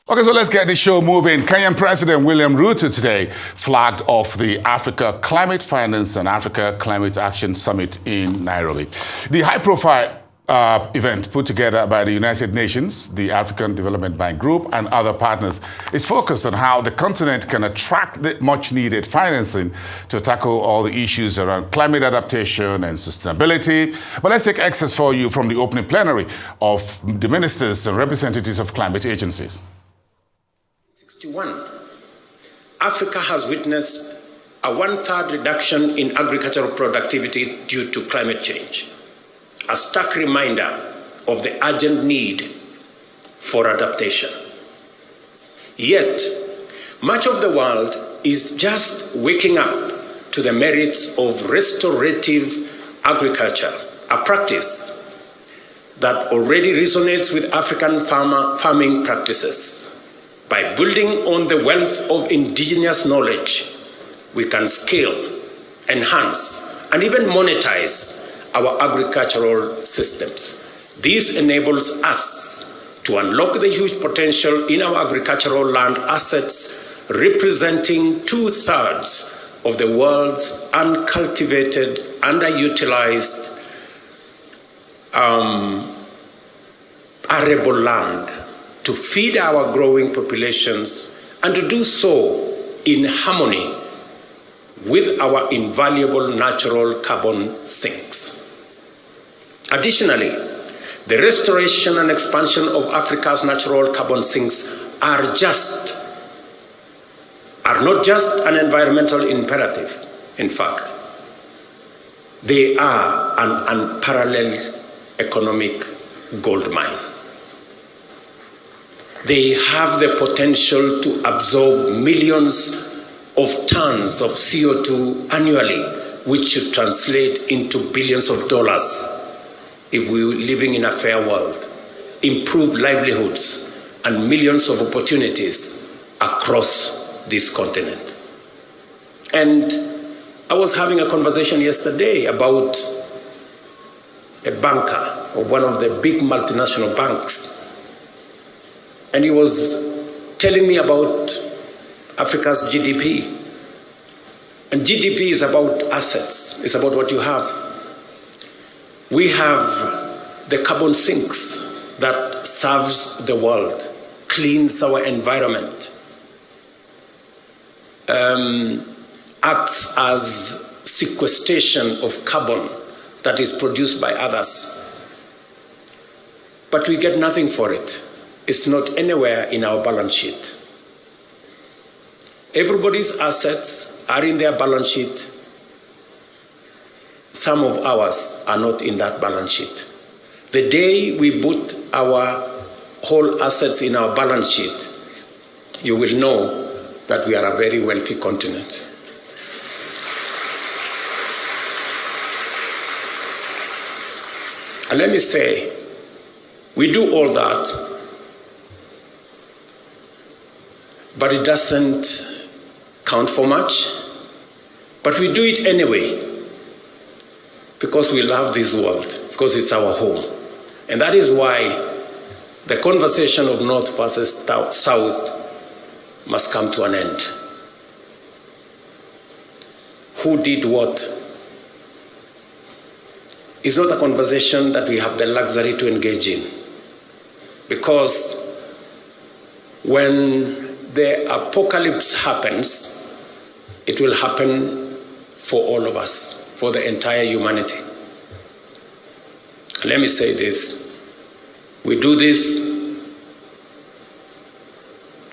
Okay, so let's get the show moving. Kenyan President William Ruto today flagged off the Africa Climate Finance and Africa Climate Action Summit in Nairobi. The high-profile event put together by the United Nations, the African Development Bank Group, and other partners is focused on how the continent can attract the much-needed financing to tackle all the issues around climate adaptation and sustainability. But let's take excerpts for you from the opening plenary of the ministers and representatives of climate agencies. 61. Africa has witnessed a one-third reduction in agricultural productivity due to climate change, a stark reminder of the urgent need for adaptation. Yet, much of the world is just waking up to the merits of restorative agriculture, a practice that already resonates with African farming practices. By building on the wealth of indigenous knowledge, we can scale, enhance, and even monetize our agricultural systems. This enables us to unlock the huge potential in our agricultural land assets, representing 2/3 of the world's uncultivated, underutilized arable land, to feed our growing populations, and to do so in harmony with our invaluable natural carbon sinks. Additionally, the restoration and expansion of Africa's natural carbon sinks are not just an environmental imperative. In fact, they are an unparalleled economic gold mine. They have the potential to absorb millions of tons of CO2 annually, which should translate into billions of dollars if we were living in a fair world, improve livelihoods, and millions of opportunities across this continent. And I was having a conversation yesterday about a banker of one of the big multinational banks. And he was telling me about Africa's GDP. And GDP is about assets. It's about what you have. We have the carbon sinks that serves the world, cleans our environment, acts as sequestration of carbon that is produced by others. But we get nothing for it. It's not anywhere in our balance sheet. Everybody's assets are in their balance sheet. Some of ours are not in that balance sheet. The day we put our whole assets in our balance sheet, you will know that we are a very wealthy continent. And let me say, we do all that, but it doesn't count for much. But we do it anyway because we love this world, because it's our home. And that is why the conversation of North versus South must come to an end. Who did what is not a conversation that we have the luxury to engage in, because when the apocalypse happens, it will happen for all of us, for the entire humanity. Let me say this. We do this,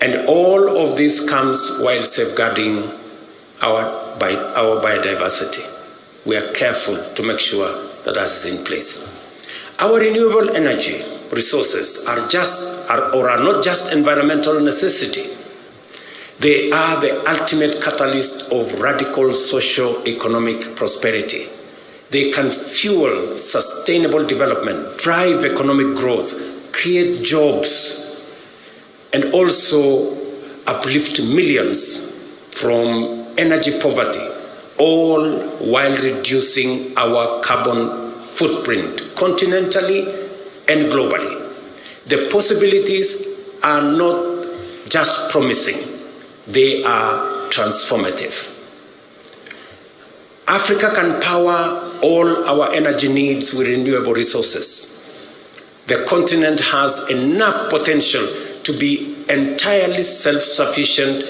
and all of this comes while safeguarding our biodiversity. We are careful to make sure that that is in place. Our renewable energy resources are not just environmental necessity. They are the ultimate catalyst of radical socio-economic prosperity. They can fuel sustainable development, drive economic growth, create jobs, and also uplift millions from energy poverty, all while reducing our carbon footprint continentally and globally. The possibilities are not just promising. They are transformative. Africa can power all our energy needs with renewable resources. The continent has enough potential to be entirely self-sufficient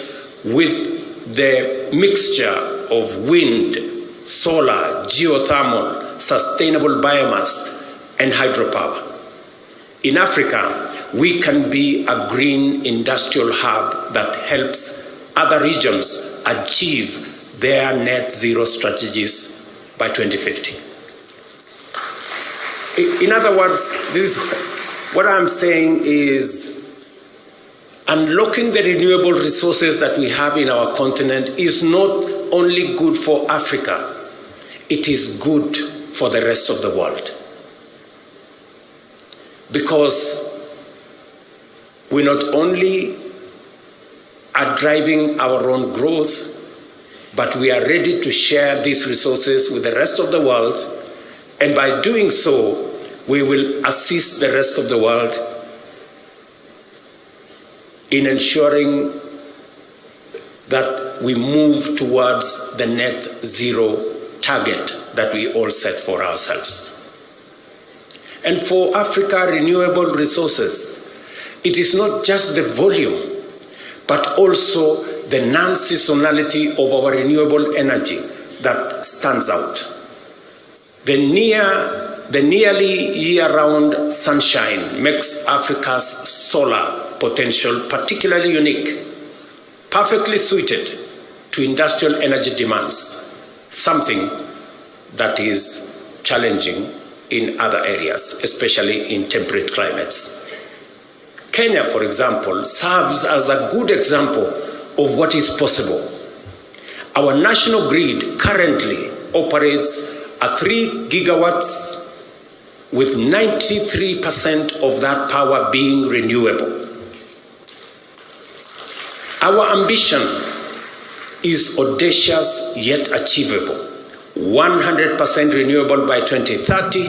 with the mixture of wind, solar, geothermal, sustainable biomass, and hydropower. In Africa, we can be a green industrial hub that helps other regions achieve their net zero strategies by 2050. In other words, what I'm saying is unlocking the renewable resources that we have in our continent is not only good for Africa, it is good for the rest of the world. Because we not only are driving our own growth, but we are ready to share these resources with the rest of the world, and by doing so, we will assist the rest of the world in ensuring that we move towards the net zero target that we all set for ourselves. And for Africa, renewable resources, it is not just the volume, but also the non-seasonality of our renewable energy that stands out. The nearly year-round sunshine makes Africa's solar potential particularly unique, perfectly suited to industrial energy demands, something that is challenging in other areas, especially in temperate climates. Kenya, for example, serves as a good example of what is possible. Our national grid currently operates at 3 gigawatts, with 93% of that power being renewable. Our ambition is audacious yet achievable: 100% renewable by 2030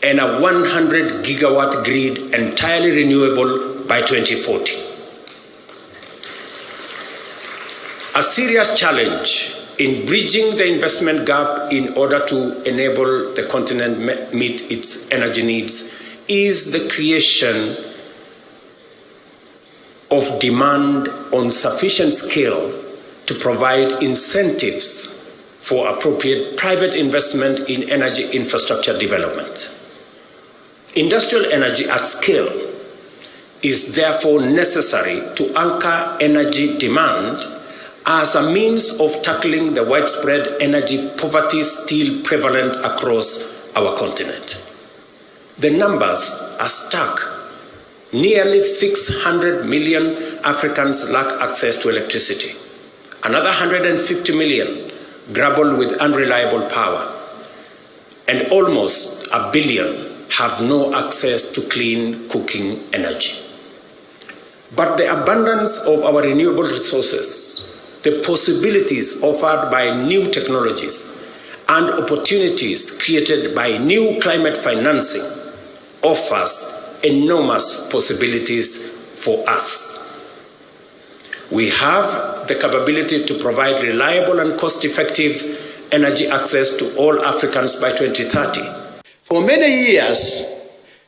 and a 100 gigawatt grid entirely renewable by 2040. A serious challenge in bridging the investment gap in order to enable the continent meet its energy needs is the creation of demand on sufficient scale to provide incentives for appropriate private investment in energy infrastructure development. Industrial energy at scale is therefore necessary to anchor energy demand as a means of tackling the widespread energy poverty still prevalent across our continent. The numbers are stark. Nearly 600 million Africans lack access to electricity. Another 150 million grapple with unreliable power. And almost 1 billion have no access to clean cooking energy. But the abundance of our renewable resources, the possibilities offered by new technologies, and opportunities created by new climate financing offers enormous possibilities for us. We have the capability to provide reliable and cost-effective energy access to all Africans by 2030. For many years,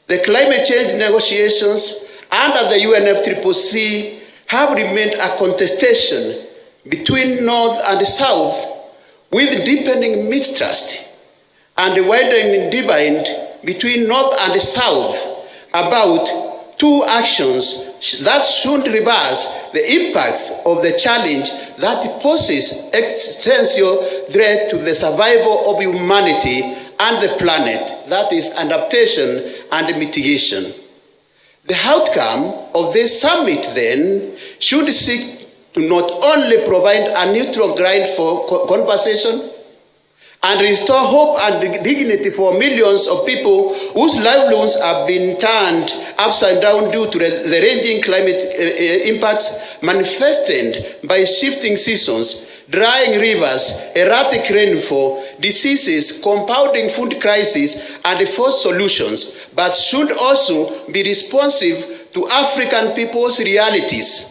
the climate change negotiations under the UNFCCC have remained a contestation between North and South, with deepening mistrust and widening divide between North and South about two actions that should reverse the impacts of the challenge that poses existential threat to the survival of humanity and the planet, that is adaptation and mitigation. The outcome of this summit then should seek to not only provide a neutral ground for conversation and restore hope and dignity for millions of people whose livelihoods have been turned upside down due to the ranging climate impacts manifested by shifting seasons, drying rivers, erratic rainfall, diseases, compounding food crisis, and forced solutions, but should also be responsive to African people's realities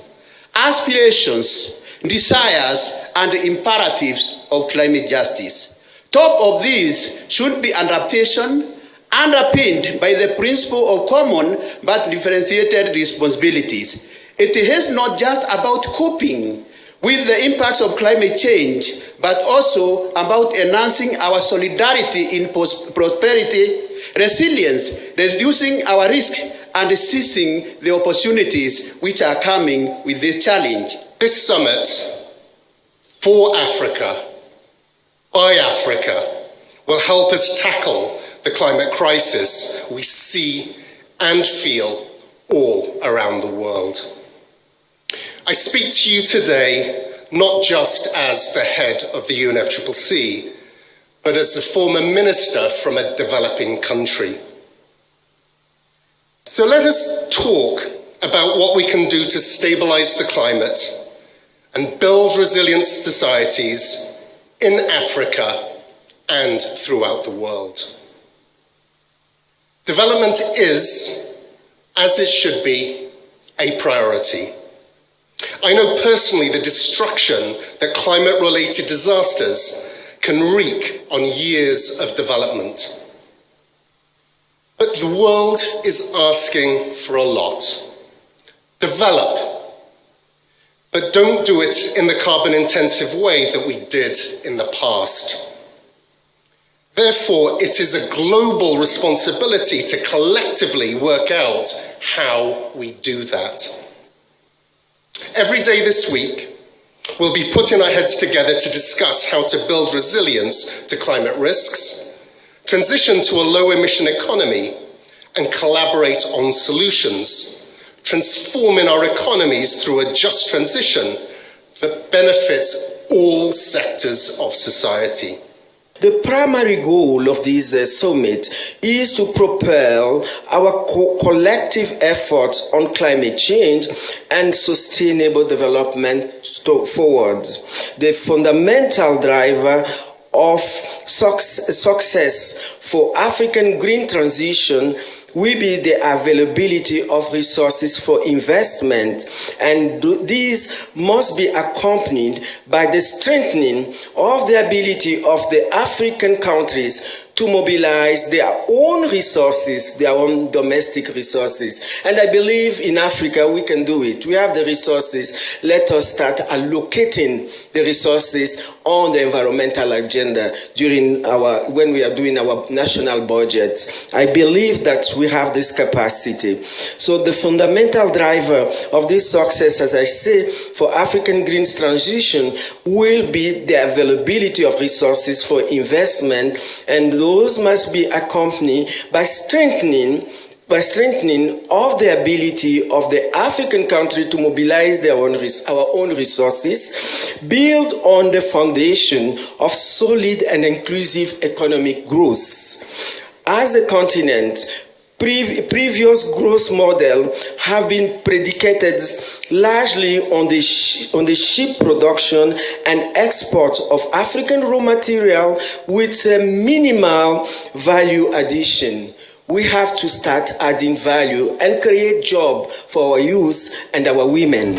aspirations, desires, and imperatives of climate justice. Top of these should be adaptation, underpinned by the principle of common but differentiated responsibilities. It is not just about coping with the impacts of climate change, but also about enhancing our solidarity in prosperity, resilience, reducing our risk, and seizing the opportunities which are coming with this challenge. This summit for Africa, by Africa, will help us tackle the climate crisis we see and feel all around the world. I speak to you today not just as the head of the UNFCCC, but as the former minister from a developing country. So let us talk about what we can do to stabilize the climate and build resilient societies in Africa and throughout the world. Development is, as it should be, a priority. I know personally the destruction that climate-related disasters can wreak on years of development. But the world is asking for a lot. Develop, but don't do it in the carbon-intensive way that we did in the past. Therefore, it is a global responsibility to collectively work out how we do that. Every day this week, we'll be putting our heads together to discuss how to build resilience to climate risks, transition to a low-emission economy, and collaborate on solutions, transforming our economies through a just transition that benefits all sectors of society. The primary goal of this summit is to propel our collective efforts on climate change and sustainable development forward. The fundamental driver of success for African green transition will be the availability of resources for investment, and these must be accompanied by the strengthening of the ability of the African countries to mobilize their own resources, their own domestic resources. And I believe in Africa we can do it. We have the resources. Let us start allocating the resources on the environmental agenda when we are doing our national budget. I believe that we have this capacity. So the fundamental driver of this success, as I say, for African green transition will be the availability of resources for investment, and those must be accompanied by strengthening of the ability of the African country to mobilize our own resources, build on the foundation of solid and inclusive economic growth. As a continent, previous growth models have been predicated largely on the sheep production and export of African raw material with a minimal value addition. We have to start adding value and create jobs for our youth and our women.